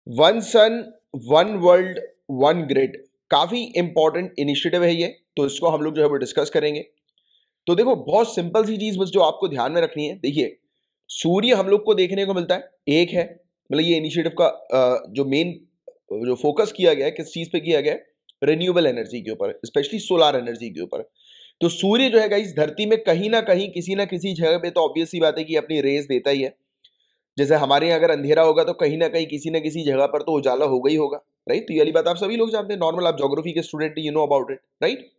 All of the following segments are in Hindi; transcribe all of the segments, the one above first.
One sun one world one grid, काफी इंपॉर्टेंट इनिशिएटिव है ये, तो इसको हम लोग जो है वो डिस्कस करेंगे। तो देखो बहुत सिंपल सी चीज बस जो आपको ध्यान में रखनी है, देखिए सूर्य हम लोग को देखने को मिलता है एक है, मतलब ये इनिशिएटिव का जो मेन जो फोकस किया गया है किस चीज पे किया गया है, रिन्यूएबल एनर्जी के ऊपर, स्पेशली सोलार एनर्जी के ऊपर। तो सूर्य जो है इस धरती में कहीं ना कहीं किसी ना किसी जगह पे तो ऑब्वियस सी बात है कि अपनी रेस देता ही है। जैसे हमारे यहाँ अगर अंधेरा होगा तो कहीं ना कहीं किसी ना किसी जगह पर तो उजाला होगा ही होगा, राइट। तो ये वाली बात आप सभी लोग जानते हैं, नॉर्मल, आप ज्योग्राफी के student, you know about it, right.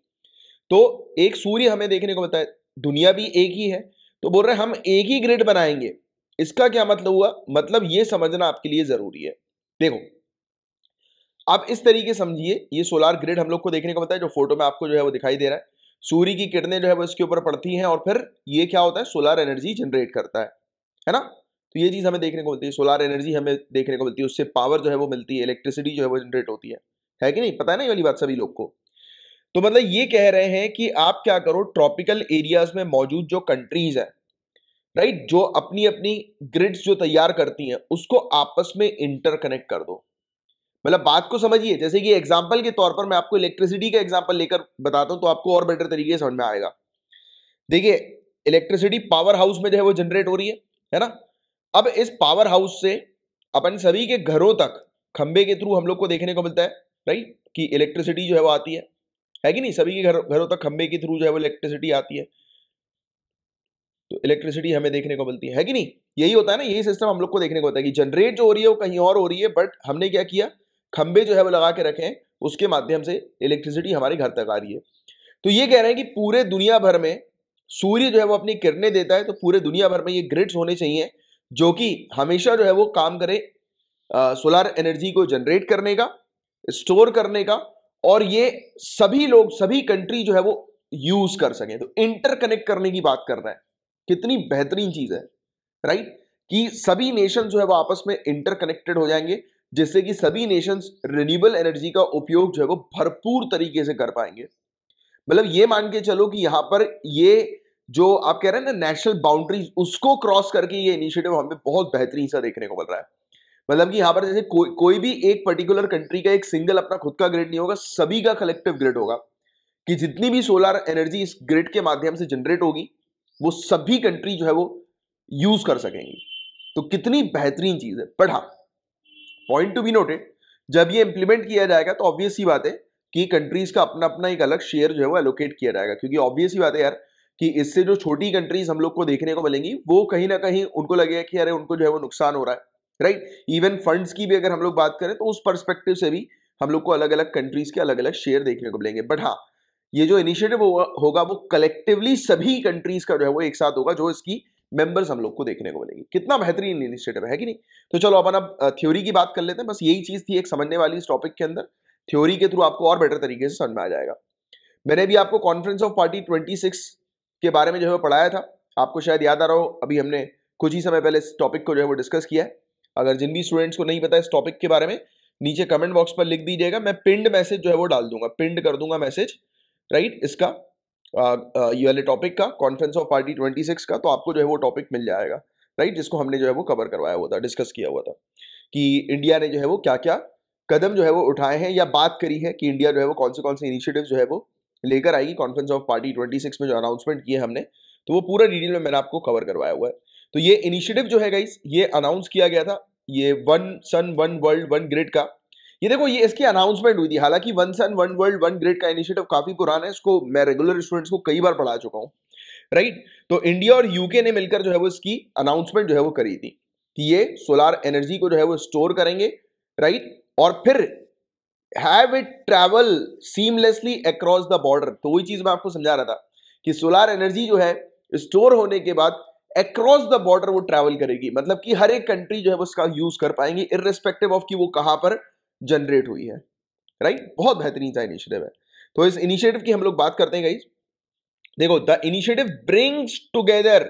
तो एक सूर्य हमें देखने को मिलता है, दुनिया भी एक ही है, तो बोल रहे हैं हम एक ही ग्रिड बनाएंगे। इसका क्या मतलब हुआ, मतलब ये समझना आपके लिए जरूरी है। देखो आप इस तरीके समझिए, ये सोलार ग्रिड हम लोग को देखने को मिलता है, जो फोटो में आपको जो है वो दिखाई दे रहा है। सूर्य की किरणें जो है वो इसके ऊपर पड़ती हैं और फिर ये क्या होता है, सोलार एनर्जी जनरेट करता है ना। तो ये चीज हमें देखने को मिलती है, सोलार एनर्जी हमें देखने को मिलती है, उससे पावर जो है वो मिलती है, इलेक्ट्रिसिटी जो है वो जनरेट होती है कि नहीं, पता है ना ये वाली बात सभी लोग को। तो मतलब ये कह रहे हैं कि आप क्या करो, ट्रॉपिकल एरियाज में मौजूद जो कंट्रीज है, राइट, जो अपनी अपनी ग्रिड्स जो तैयार करती हैं उसको आपस में इंटरकनेक्ट कर दो। मतलब बात को समझिए, जैसे कि एग्जांपल के तौर पर मैं आपको इलेक्ट्रिसिटी का एग्जांपल लेकर बताता हूं तो आपको और बेटर तरीके से समझ में आएगा। देखिए इलेक्ट्रिसिटी पावर हाउस में जो है वो जनरेट हो रही है ना। अब इस पावर हाउस से अपन सभी के घरों तक खंबे के थ्रू हम लोग को देखने को मिलता है, राइट, कि इलेक्ट्रिसिटी जो है वो आती है कि नहीं, सभी के घरों तक खंबे के थ्रू जो है वो इलेक्ट्रिसिटी आती है। तो इलेक्ट्रिसिटी हमें देखने को मिलती है कि नहीं, यही होता है ना, यही सिस्टम हम लोग को देखने को होता है कि जनरेट जो हो रही है वो कहीं और हो रही है, बट हमने क्या किया, खंबे जो है वो लगा के रखे हैं, उसके माध्यम से इलेक्ट्रिसिटी हमारे घर तक आ रही है। तो ये कह रहे हैं कि पूरे दुनिया भर में सूर्य जो है वो अपनी किरणें देता है, तो पूरे दुनिया भर में ये ग्रिड्स होने चाहिए जो कि हमेशा जो है वो काम करे सोलर एनर्जी को जनरेट करने का, स्टोर करने का, और ये सभी लोग, सभी कंट्री जो है वो यूज कर सके। तो इंटरकनेक्ट करने की बात कर रहे हैं, कितनी बेहतरीन चीज है, राइट, कि सभी नेशन जो है वो आपस में इंटरकनेक्टेड हो जाएंगे, जिससे कि सभी नेशंस रिन्यूएबल एनर्जी का उपयोग जो है वो भरपूर तरीके से कर पाएंगे। मतलब ये मान के चलो कि यहां पर ये जो आप कह रहे हैं ना नेशनल बाउंड्रीज, उसको क्रॉस करके ये इनिशिएटिव हमें बहुत बेहतरीन सा देखने को मिल रहा है। मतलब कि यहां पर जैसे कोई भी एक पर्टिकुलर कंट्री का एक सिंगल अपना खुद का ग्रिड नहीं होगा, सभी का कलेक्टिव ग्रिड होगा, कि जितनी भी सोलर एनर्जी इस ग्रिड के माध्यम से जनरेट होगी वो सभी कंट्री जो है वो यूज कर सकेंगी। तो कितनी बेहतरीन चीज है। बट हाँ, पॉइंट टू बी नोटेड, जब ये इंप्लीमेंट किया जाएगा तो ऑब्वियस सी बात है कि कंट्रीज का अपना अपना एक अलग शेयर जो है वो एलोकेट किया जाएगा, क्योंकि ऑब्वियस सी बात है यार कि इससे जो छोटी कंट्रीज हम लोग को देखने को मिलेंगी वो कहीं ना कहीं उनको लगेगा कि अरे उनको जो है वो नुकसान हो रहा है, राइट। इवन फंड्स की भी अगर हम लोग बात करें तो उस परस्पेक्टिव से भी हम लोग को अलग अलग कंट्रीज के अलग अलग शेयर देखने को मिलेंगे। बट हाँ, ये जो इनिशिएटिव होगा वो कलेक्टिवली सभी कंट्रीज का जो है वो एक साथ होगा, जो इसकी मेंबर्स हम लोग को देखने को मिलेंगे। कितना बेहतरीन इनिशिएटिव है कि नहीं। तो चलो अपन अब थ्योरी की बात कर लेते हैं, बस यही चीज थी एक समझने वाली इस टॉपिक के अंदर। थ्योरी के थ्रू आपको और बेटर तरीके से समझ में आ जाएगा। मैंने भी आपको कॉन्फ्रेंस ऑफ पार्टी 26 के बारे में जो है वो पढ़ाया था, आपको शायद याद आ रहा हो, अभी हमने कुछ ही समय पहले इस टॉपिक को जो है वो डिस्कस किया है। अगर जिन भी स्टूडेंट्स को नहीं पता इस टॉपिक के बारे में, नीचे कमेंट बॉक्स पर लिख दीजिएगा, मैं पिंड मैसेज जो है वो डाल दूंगा, पिंड कर दूंगा मैसेज, राइट, इसका ये वाले टॉपिक का, कॉन्फ्रेंस ऑफ पार्टी 26 का, तो आपको जो है वो टॉपिक मिल जाएगा, राइट, जिसको हमने जो है वो कवर करवाया हुआ था, डिस्कस किया हुआ था कि इंडिया ने जो है वो क्या क्या कदम जो है वो उठाए हैं, या बात करी है कि इंडिया जो है वो कौन से इनिशिएटिव जो है वो लेकर आएगी कॉन्फ्रेंस ऑफ पार्टी 26 में, जो अनाउंसमेंट किए हमने, तो वो पूरा डिटेल में मैंने आपको कवर करवाया हुआ है। तो ये इनिशिएटिव जो है गाइस, ये अनाउंस किया गया था, ये one sun one world one grid का। ये देखो ये इसकी अनाउंसमेंट हुई थी, हालांकि one sun one world one grid का इनिशिएटिव काफी पुराना है, इसको मैं रेगुलर स्टूडेंट्स को कई बार पढ़ा चुका हूँ, राइट। तो इंडिया और यूके ने मिलकर जो है वो इसकी अनाउंसमेंट जो है वो करी थी कि ये सोलार एनर्जी को जो है वो स्टोर करेंगे, राइट, और फिर have it travel seamlessly across the border. तो वही चीज मैं आपको समझा रहा था कि सोलार एनर्जी जो है स्टोर होने के बाद अक्रॉस द बॉर्डर वो ट्रैवल करेगी, मतलब कि हर एक कंट्री जो है वो उसका यूज कर पाएंगे इररिस्पेक्टिव ऑफ कि वो कहां पर जनरेट हुई है, राइट। बहुत बेहतरीन सा इनिशिएटिव है। तो इस इनिशिएटिव की हम लोग बात करते हैं गाइस। देखो, the initiative brings together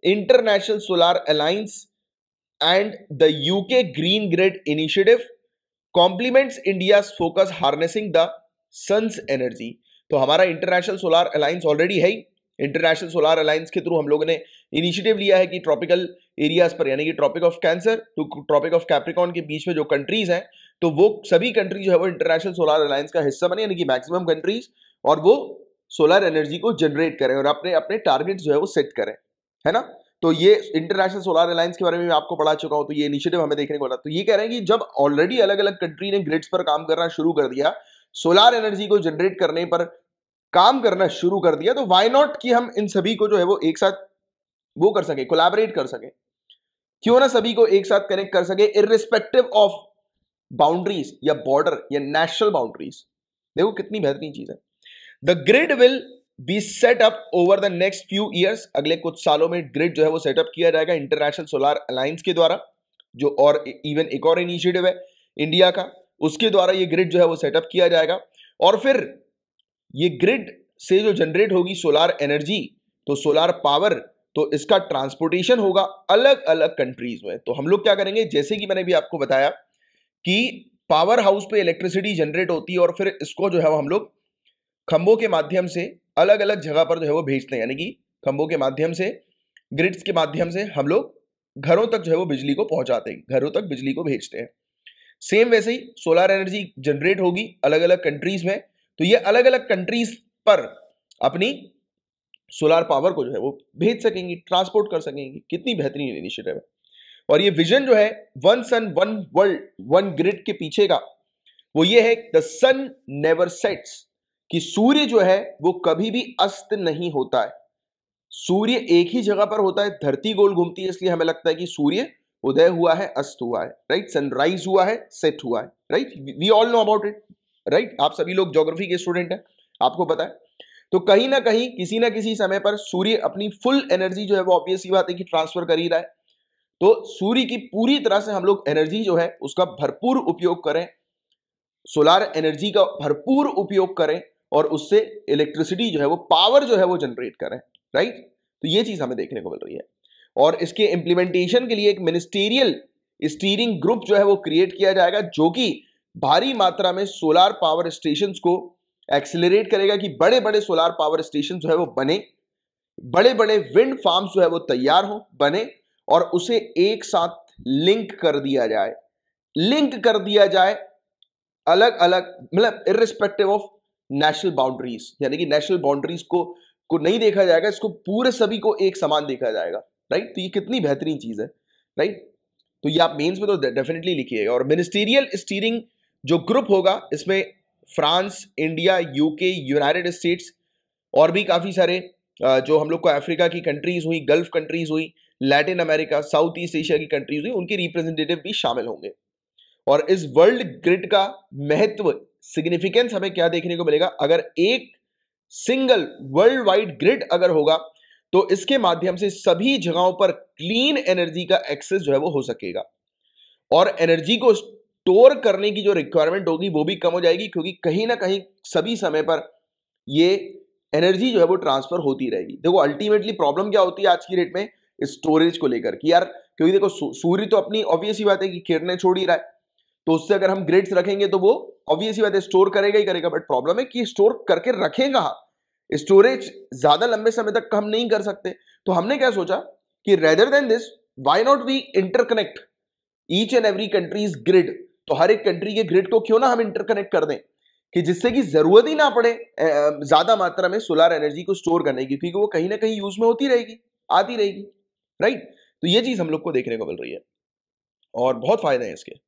international solar alliance and the UK green grid initiative complements India focus harnessing the sun's energy. तो हमारा इंटरनेशनल सोलर अलायंस ऑलरेडी है ही, इंटरनेशनल सोलर अलायंस के थ्रू हम लोगों ने इनिशिएटिव लिया है कि ट्रॉपिकल एरियाज पर यानी कि tropic of cancer to tropic of Capricorn के बीच में जो कंट्रीज हैं, तो वो सभी कंट्री जो है वो इंटरनेशनल सोलर अलायंस का हिस्सा बने, यानी कि मैक्सिमम कंट्रीज, और वो सोलर एनर्जी को जनरेट करें और अपने अपने टारगेट जो है वो सेट करें, है ना। तो ये इंटरनेशनल सोलर अलायंस के बारे में मैं आपको पढ़ा चुका हूं, तो ये इनिशिएटिव हमें देखने को मिला। तो ये कह रहे हैं कि जब ऑलरेडी अलग अलग कंट्री ने ग्रिड्स पर काम करना शुरू कर दिया, सोलर एनर्जी को जनरेट करने पर काम करना शुरू कर दिया, तो व्हाई नॉट कि हम इन सभी को जो है वो एक साथ वो कर सके, कोलैबोरेट कर सके, क्यों ना सभी को एक साथ कनेक्ट कर सके इररिस्पेक्टिव ऑफ बाउंड्रीज या बॉर्डर या नेशनल बाउंड्रीज। देखो कितनी बेहतरीन चीज है। The grid will be set up over the next few years, अगले कुछ सालों में ग्रिड जो है वो सेटअप किया जाएगा इंटरनेशनल सोलर अलायंस के द्वारा, जो और इवन एक और इनिशिएटिव है इंडिया का, उसके द्वारा ये ग्रिड जो है वो सेटअप किया जाएगा। और फिर ये ग्रिड से जो जनरेट होगी सोलर एनर्जी, तो सोलर पावर, तो इसका ट्रांसपोर्टेशन होगा अलग अलग कंट्रीज में। तो हम लोग क्या करेंगे, जैसे कि मैंने भी आपको बताया कि पावर हाउस पे इलेक्ट्रिसिटी जनरेट होती है और फिर इसको जो है वो हम लोग खंभों के माध्यम से अलग अलग जगह पर जो है वो भेजते हैं, यानी कि खंभों के माध्यम से, ग्रिड्स के माध्यम से हम लोग घरों तक जो है वो बिजली को पहुंचाते हैं, घरों तक बिजली को भेजते हैं। सेम वैसे ही सोलर एनर्जी जनरेट होगी अलग अलग कंट्रीज में, तो ये अलग अलग कंट्रीज पर अपनी सोलर पावर को जो है वो भेज सकेंगी, ट्रांसपोर्ट कर सकेंगी। कितनी बेहतरीन इनिशिएटिव है। और ये विजन जो है one sun one world one grid के पीछे का, वो ये है द सन नेवर सेट्स, कि सूर्य जो है वो कभी भी अस्त नहीं होता है। सूर्य एक ही जगह पर होता है, धरती गोल घूमती है, इसलिए हमें लगता है कि सूर्य उदय हुआ है, अस्त हुआ है, राइट, सनराइज हुआ है, सेट हुआ है, right, we all know about it, right. आप सभी लोग ज्योग्राफी के स्टूडेंट हैं, आपको पता है। तो कहीं ना कहीं किसी ना किसी समय पर सूर्य अपनी फुल एनर्जी जो है वो ऑब्वियस ही बात है कि ट्रांसफर कर ही रहा है। तो सूर्य की पूरी तरह से हम लोग एनर्जी जो है उसका भरपूर उपयोग करें, सोलर एनर्जी का भरपूर उपयोग करें और उससे इलेक्ट्रिसिटी जो है वो पावर जो है वो जनरेट करें, राइट। तो ये चीज हमें देखने को मिल रही है। और इसके इंप्लीमेंटेशन के लिए एक मिनिस्टीरियल स्टीयरिंग ग्रुप जो है वो क्रिएट किया जाएगा, जो कि भारी मात्रा में सोलर पावर स्टेशंस को एक्सेलरेट करेगा कि बड़े बड़े सोलर पावर स्टेशन जो है वो बने, बड़े बड़े विंड फार्म्स जो है वो तैयार हो, बने, और उसे एक साथ लिंक कर दिया जाए, लिंक कर दिया जाए अलग अलग, मतलब इररिस्पेक्टिव ऑफ नेशनल बाउंड्रीज, यानी कि नेशनल बाउंड्रीज को नहीं देखा जाएगा, इसको पूरे सभी को एक समान देखा जाएगा, राइट। तो ये कितनी बेहतरीन चीज है, राइट। तो ये आप मेंस में तो डेफिनेटली लिखिएगा। और मिनिस्टीरियल स्टीयरिंग जो ग्रुप होगा, इसमें France, India, UK, United states और भी काफी सारे जो हम लोग को अफ्रीका की कंट्रीज हुई, गल्फ कंट्रीज हुई, Latin America, south east Asia की कंट्रीज हुई, उनके रिप्रेजेंटेटिव भी शामिल होंगे। और इस वर्ल्ड ग्रिड का महत्व, सिग्निफिकेंस हमें क्या देखने को मिलेगा, अगर एक सिंगल वर्ल्ड वाइड ग्रिड अगर होगा तो इसके माध्यम से सभी जगहों पर क्लीन एनर्जी का एक्सेस जो है वो हो सकेगा, और एनर्जी को स्टोर करने की जो रिक्वायरमेंट होगी वो भी कम हो जाएगी, क्योंकि कहीं ना कहीं सभी समय पर ये एनर्जी जो है वो ट्रांसफर होती रहेगी। देखो अल्टीमेटली प्रॉब्लम क्या होती है आज की डेट में, स्टोरेज को लेकर, कि यार क्योंकि देखो सूर्य तो अपनी ऑब्वियस ही बात है कि किरणें छोड़ ही रहा है, तो उससे अगर हम ग्रिड्स रखेंगे तो वो ऑब्वियस ही बात है स्टोर करेगा ही करेगा, बट प्रॉब्लम है कि स्टोर करके रखेगा, स्टोरेज ज्यादा लंबे समय तक हम नहीं कर सकते। तो हमने क्या सोचा कि rather than this, why not we interconnect each and every countries grid. तो हर एक कंट्री के ग्रिड को क्यों ना हम इंटरकनेक्ट कर दें, कि जिससे कि जरूरत ही ना पड़े ज्यादा मात्रा में सोलर एनर्जी को स्टोर करने की, क्योंकि वो कहीं ना कहीं यूज में होती रहेगी, आती रहेगी, राइट। तो ये चीज हम लोग को देखने को मिल रही है और बहुत फायदे हैं इसके।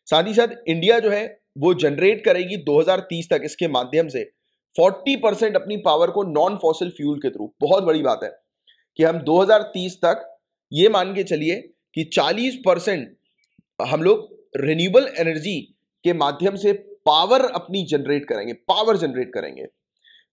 साथ ही साथ इंडिया जो है वो जनरेट करेगी 2030 तक इसके माध्यम से 40% अपनी पावर को नॉन फॉसिल फ्यूल के थ्रू। बहुत बड़ी बात है कि हम 2030 तक ये मान के चलिए कि 40% हम लोग रिन्यूएबल एनर्जी के माध्यम से पावर अपनी जनरेट करेंगे, पावर जनरेट करेंगे,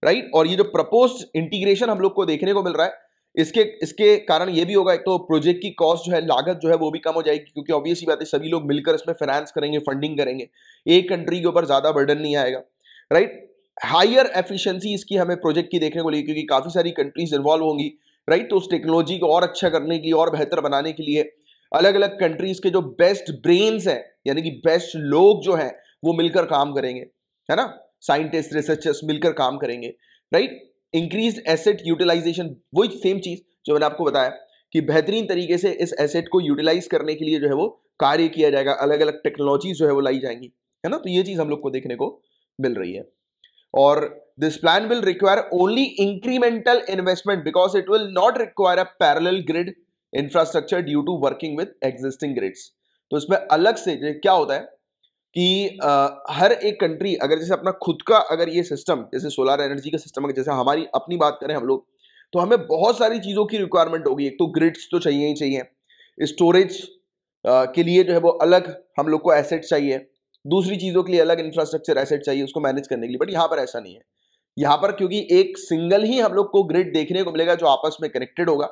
राइट। और ये जो प्रपोज्ड इंटीग्रेशन हम लोग को देखने को मिल रहा है, इसके कारण ये भी होगा, एक तो प्रोजेक्ट की कॉस्ट जो है, लागत जो है वो भी कम हो जाएगी, क्योंकि ऑब्वियस ही बात है सभी लोग मिलकर इसमें फाइनेंस करेंगे, फंडिंग करेंगे, एक कंट्री के ऊपर ज्यादा बर्डन नहीं आएगा, राइट। हायर एफिशिएंसी इसकी हमें प्रोजेक्ट की देखने को मिलेगी, क्योंकि काफी सारी कंट्रीज इन्वॉल्व होंगी, राइट। तो उस टेक्नोलॉजी को और अच्छा करने के लिए, और बेहतर बनाने के लिए अलग अलग कंट्रीज के जो बेस्ट ब्रेन्स हैं, यानी कि बेस्ट लोग जो हैं वो मिलकर काम करेंगे, है ना, साइंटिस्ट, रिसर्चर्स मिलकर काम करेंगे, राइट। इंक्रीज्ड एसेट यूटिलाइजेशन, वही सेम चीज जो मैंने आपको बताया कि बेहतरीन तरीके से इस एसेट को यूटिलाइज करने के लिए जो है वो कार्य किया जाएगा, अलग अलग टेक्नोलॉजी जो है वो लाई जाएंगी, है ना। तो ये चीज हम लोग को देखने को मिल रही है। और this plan will require only incremental investment because it will not require a parallel grid infrastructure due to working with existing grids. तो इसमें अलग से क्या होता है कि हर एक कंट्री अगर जैसे अपना खुद का अगर ये सिस्टम, जैसे सोलर एनर्जी का सिस्टम, जैसे हमारी अपनी बात करें हम लोग, तो हमें बहुत सारी चीज़ों की रिक्वायरमेंट होगी। एक तो ग्रिड्स तो चाहिए ही चाहिए, स्टोरेज के लिए जो है वो अलग हम लोग को एसेट चाहिए, दूसरी चीज़ों के लिए अलग इंफ्रास्ट्रक्चर एसेट चाहिए उसको मैनेज करने के लिए। बट यहाँ पर ऐसा नहीं है। यहाँ पर क्योंकि एक सिंगल ही हम लोग को ग्रिड देखने को मिलेगा जो आपस में कनेक्टेड होगा,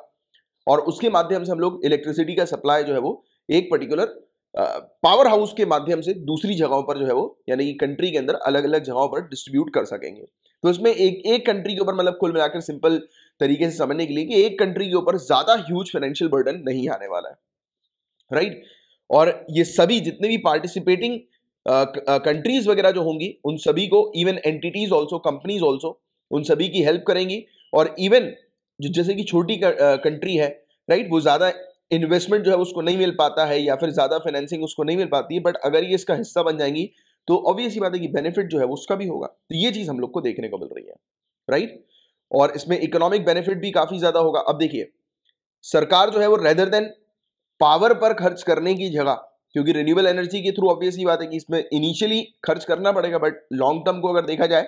और उसके माध्यम से हम लोग इलेक्ट्रिसिटी का सप्लाई जो है वो एक पर्टिकुलर पावर हाउस के माध्यम से दूसरी जगहों पर जो है वो, यानी कि कंट्री के अंदर अलग अलग जगहों पर डिस्ट्रीब्यूट कर सकेंगे। तो इसमें एक कंट्री के ऊपर, मतलब कुल मिलाकर सिंपल तरीके से समझने के लिए, कि एक कंट्री के ऊपर ज्यादा ह्यूज फाइनेंशियल बर्डन नहीं आने वाला है, राइट। और ये सभी जितने भी पार्टिसिपेटिंग कंट्रीज वगैरह जो होंगी उन सभी को, even entities also, companies also, उन सभी की हेल्प करेंगी। और इवन जैसे कि छोटी कंट्री है, राइट, वो ज्यादा इन्वेस्टमेंट जो है उसको नहीं मिल पाता है या फिर ज्यादा फाइनेंसिंग उसको नहीं मिल पाती है, बट अगर ये इसका हिस्सा बन जाएंगी तो ऑब्वियस ही बात है कि बेनिफिट जो है उसका भी होगा। तो ये चीज हम लोग को देखने को मिल रही है, राइट। और इसमें इकोनॉमिक बेनिफिट भी काफी ज्यादा होगा। अब देखिए, सरकार जो है वो रेदर देन पावर पर खर्च करने की जगह, क्योंकि रिन्यूएबल एनर्जी के थ्रू ऑब्वियसली बात है कि इसमें इनिशियली खर्च करना पड़ेगा, बट लॉन्ग टर्म को अगर देखा जाए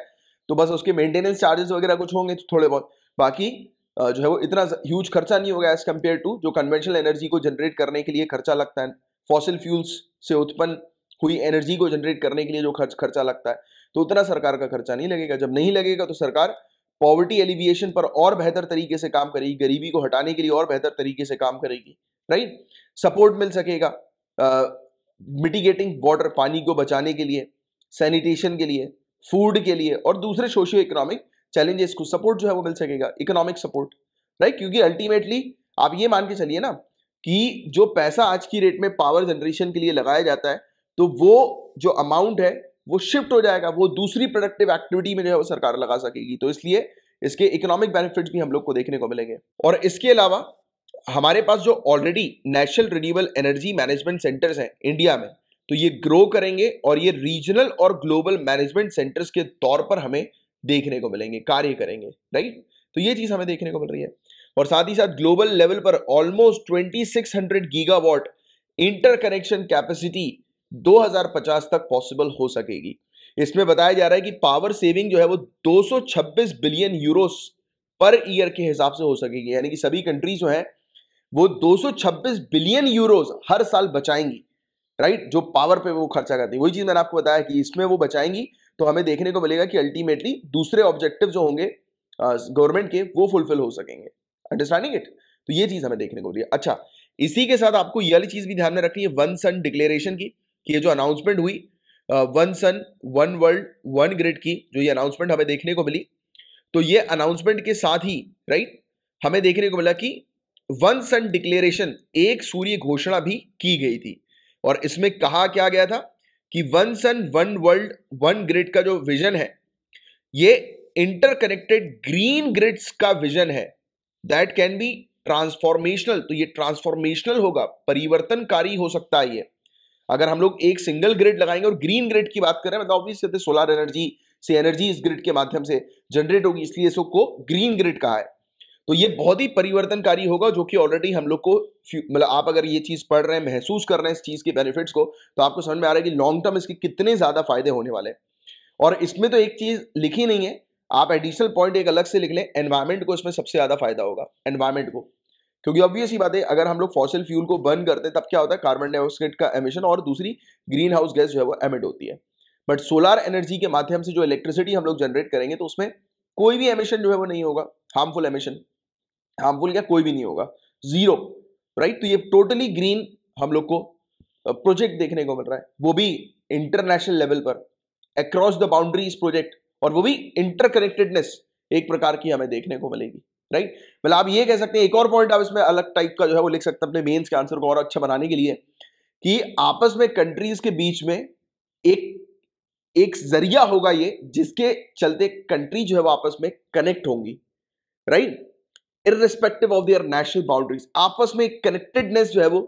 तो बस उसके मेंटेनेंस चार्जेस वगैरह कुछ होंगे तो थोड़े बहुत, बाकी जो है वो इतना ह्यूज खर्चा नहीं होगा एज कंपेयर टू जो कन्वेंशनल एनर्जी को जनरेट करने के लिए खर्चा लगता है, फॉसिल फ्यूल्स से उत्पन्न हुई एनर्जी को जनरेट करने के लिए जो खर्चा लगता है, तो उतना सरकार का खर्चा नहीं लगेगा। जब नहीं लगेगा तो सरकार पॉवर्टी एलिविएशन पर और बेहतर तरीके से काम करेगी, गरीबी को हटाने के लिए और बेहतर तरीके से काम करेगी, राइट। सपोर्ट मिल सकेगा मिटिगेटिंग वाटर, पानी को बचाने के लिए, सैनिटेशन के लिए, फूड के लिए, और दूसरे सोशियो इकोनॉमिक चैलेंजेस को सपोर्ट जो है वो मिल सकेगा, इकोनॉमिक सपोर्ट, राइट। क्योंकि अल्टीमेटली आप ये मान के चलिए ना कि जो पैसा आज की रेट में पावर जनरेशन के लिए लगाया जाता है, तो वो जो अमाउंट है वो शिफ्ट हो जाएगा, वो दूसरी प्रोडक्टिव एक्टिविटी में जो है वो सरकार लगा सकेगी। तो इसलिए इसके इकोनॉमिक बेनिफिट्स भी हम लोग को देखने को मिलेंगे। और इसके अलावा हमारे पास जो already national renewable energy management centres हैं इंडिया में, तो ये ग्रो करेंगे और ये रीजनल और ग्लोबल मैनेजमेंट सेंटर्स के तौर पर हमें देखने को मिलेंगे, कार्य करेंगे, राइट। तो ये चीज हमें देखने को मिल रही है। और साथ ही साथ ग्लोबल लेवल पर ऑलमोस्ट 2600 गीगावाट इंटरकनेक्शन कैपेसिटी 2050 तक पॉसिबल हो सकेगी। इसमें बताया जा रहा है कि पावर सेविंग जो है वो 226 बिलियन यूरोस पर ईयर के हिसाब से हो सकेगी, यानी कि सभी कंट्रीज जो है वो 226 बिलियन यूरोस हर साल बचाएंगी, राइट, जो पावर पे वो खर्चा करती है। वही चीज मैंने आपको बताया कि इसमें वो बचाएंगी, तो हमें देखने को मिलेगा कि अल्टीमेटली दूसरे ऑब्जेक्टिव जो होंगे गवर्नमेंट के वो फुलफिल हो सकेंगे। Understanding it? तो ये चीज हमें देखने को मिली है। अच्छा, इसी के साथ आपको ये वाली चीज भी ध्यान में रखनी है वन सन डिक्लेरेशन की, कि ये जो अनाउंसमेंट हुई one sun one world one grid की, जो ये अनाउंसमेंट हमें देखने को मिली, तो ये अनाउंसमेंट के साथ ही, राइट, हमें देखने को मिला कि वन सन डिक्लेरेशन, एक सूर्य घोषणा भी की गई थी। और इसमें कहा क्या गया था कि one sun one world one grid का जो विजन है, ये इंटरकनेक्टेड ग्रीन ग्रिड्स का विजन है, दैट कैन बी ट्रांसफॉर्मेशनल। तो ये ट्रांसफॉर्मेशनल होगा, परिवर्तनकारी हो सकता है ये। अगर हम लोग एक सिंगल ग्रिड लगाएंगे और ग्रीन ग्रिड की बात करें, मतलब ऑब्वियसली सोलर एनर्जी से एनर्जी इस ग्रिड के माध्यम से जनरेट होगी, इसलिए इसको ग्रीन ग्रिड कहा है। तो ये बहुत ही परिवर्तनकारी होगा, जो कि ऑलरेडी हम लोग को, मतलब आप अगर ये चीज पढ़ रहे हैं, महसूस कर रहे हैं इस चीज के बेनिफिट्स को, तो आपको समझ में आ रहा है कि लॉन्ग टर्म इसके कितने ज्यादा फायदे होने वाले हैं। और इसमें तो एक चीज लिखी नहीं है, आप एडिशनल पॉइंट एक अलग से लिख लें, एनवायरमेंट को इसमें सबसे ज्यादा फायदा होगा, एनवायरमेंट को। क्योंकि ऑब्वियस ही बात है, अगर हम लोग फॉसिल फ्यूल को बर्न करते हैं तब क्या होता है, कार्बन डाइऑक्साइड का एमिशन और दूसरी ग्रीन हाउस गैस जो है वो एमिट होती है। बट सोलर एनर्जी के माध्यम से जो इलेक्ट्रिसिटी हम लोग जनरेट करेंगे, तो उसमें कोई भी एमिशन जो है वो नहीं होगा, हार्मफुल एमिशन, हार्मफुल क्या, कोई भी नहीं होगा, जीरो, राइट। तो ये टोटली ग्रीन हम लोग को प्रोजेक्ट देखने को मिल रहा है, वो भी इंटरनेशनल लेवल पर, अक्रॉस द बाउंड्रीज प्रोजेक्ट, और वो भी इंटरकनेक्टेडनेस एक प्रकार की हमें देखने को मिलेगी, राइट। मतलब आप ये कह सकते हैं, एक और पॉइंट आप इसमें अलग टाइप का जो है वो लिख सकते हैं अपने मेंस के आंसर को और अच्छा बनाने के लिए, कि आपस में कंट्रीज के बीच में एक जरिया होगा ये, जिसके चलते कंट्री जो है वो आपस में कनेक्ट होंगी, right. Irrespective of their national boundaries, आपस में कनेक्टेडनेस जो है वो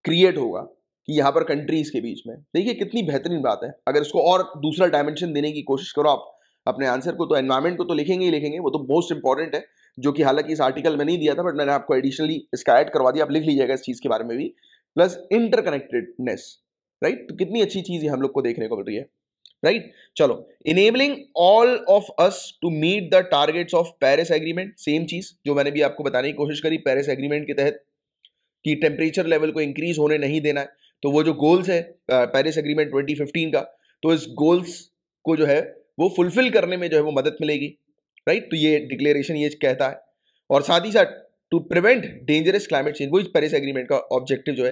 क्रिएट होगा कि यहाँ पर कंट्रीज के बीच में। देखिए कितनी बेहतरीन बात है। अगर इसको और दूसरा डायमेंशन देने की कोशिश करो आप अपने आंसर को, तो एनवायरमेंट को तो लिखेंगे ही लिखेंगे, वो तो मोस्ट इंपॉर्टेंट है, जो कि हालांकि इस आर्टिकल में नहीं दिया था, बट मैंने आपको एडिशनली इसका ऐड करवा दिया, आप लिख लीजिएगा इस चीज के बारे में भी। प्लस इंटरकनेक्टेडनेस, राइट, तो कितनी अच्छी चीज है हम लोग को देखने को मिल रही है, राइट। चलो, enabling all of us to meet the targets of Paris agreement, same चीज जो मैंने भी आपको बताने की कोशिश करी पेरिस एग्रीमेंट के तहत, कि टेम्परेचर लेवल को इंक्रीज होने नहीं देना है। तो वो जो गोल्स है पेरिस एग्रीमेंट 2015 का, तो इस गोल्स को जो है वो फुलफिल करने में जो है वो मदद मिलेगी, राइट। तो ये डिक्लेरेशन ये कहता है। और साथ ही साथ to prevent dangerous climate change, वो पेरिस एग्रीमेंट का ऑब्जेक्टिव जो है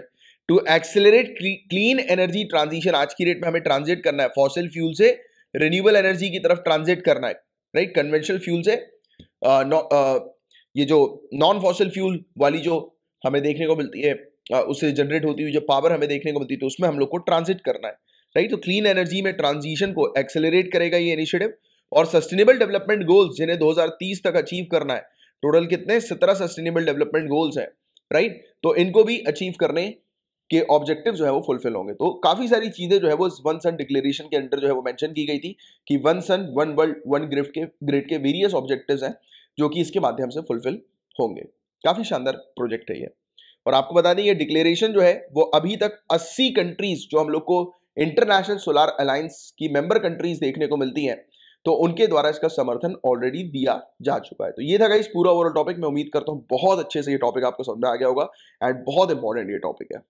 to accelerate clean energy transition, आज की डेट में हमें ट्रांजिट करना है फॉसिल फ्यूल से रिन्यूएबल एनर्जी की तरफ ट्रांजिट करना है, राइट। कन्वेंशनल फ्यूल से ये जो नॉन फॉसिल फ्यूल वाली जो हमें देखने को मिलती है, उससे जनरेट होती हुई जो पावर हमें देखने को मिलती है, तो उसमें हम लोग को ट्रांजिट करना है, राइट। तो क्लीन एनर्जी में ट्रांजिशन को एक्सेलरेट करेगा ये इनिशिएटिव। और सस्टेनेबल डेवलपमेंट गोल्स जिन्हें 2030 तक अचीव करना है, टोटल कितने 17 सस्टेनेबल डेवलपमेंट गोल्स हैं, राइट। तो इनको भी अचीव करने के ऑब्जेक्टिव जो है वो फुलफिल होंगे। तो काफी सारी चीजें जो है वो इस वन सन डिक्लेरेशन के अंडर जो है वो मेंशन की गई थी कि one sun one world one grid के वेरियस ऑब्जेक्टिव्स हैं जो कि इसके माध्यम से फुलफिल होंगे। काफी शानदार प्रोजेक्ट है ये। और आपको बता दें ये डिक्लेरेशन जो है वो अभी तक 80 कंट्रीज जो हम लोग को इंटरनेशनल सोलर अलायंस की मेंबर कंट्रीज देखने को मिलती हैं, तो उनके द्वारा इसका समर्थन ऑलरेडी दिया जा चुका है। तो ये था गाइस पूरा ओवरऑल टॉपिक। मैं उम्मीद करता हूं बहुत अच्छे से ये टॉपिक आपको समझ में आ गया होगा एंड बहुत इंपॉर्टेंट ये टॉपिक है।